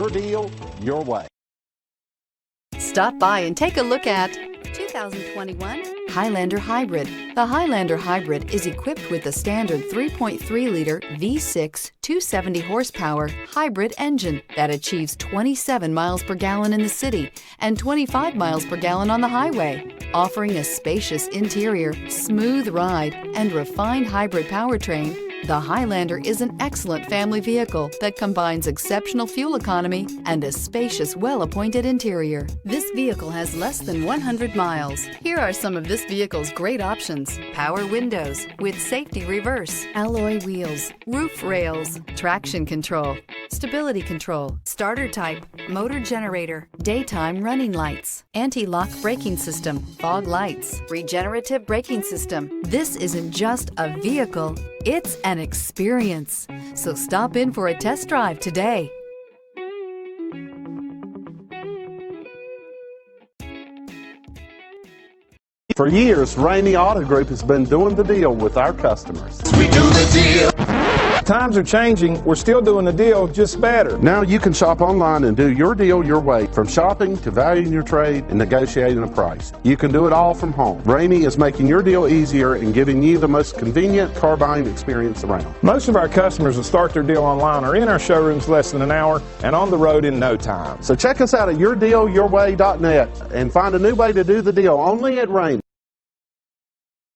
Your deal, your way. Stop by and take a look at 2021 Highlander Hybrid. The Highlander Hybrid is equipped with the standard 3.3-liter V6 270 horsepower hybrid engine that achieves 27 miles per gallon in the city and 25 miles per gallon on the highway. Offering a spacious interior, smooth ride, and refined hybrid powertrain, the Highlander is an excellent family vehicle that combines exceptional fuel economy and a spacious, well-appointed interior. This vehicle has less than 100 miles. Here are some of this vehicle's great options: power windows with safety reverse, alloy wheels, roof rails, traction control, stability control, starter type, motor generator, daytime running lights, anti-lock braking system, fog lights, regenerative braking system. This isn't just a vehicle, it's an experience. So stop in for a test drive today. For years, Ramey Auto Group has been doing the deal with our customers. We do the deal. Times are changing. We're still doing the deal, just better. Now you can shop online and do your deal your way, from shopping to valuing your trade and negotiating a price. You can do it all from home. Ramey is making your deal easier and giving you the most convenient car buying experience around. Most of our customers that start their deal online are in our showrooms less than an hour and on the road in no time. So check us out at yourdealyourway.net and find a new way to do the deal only at Ramey.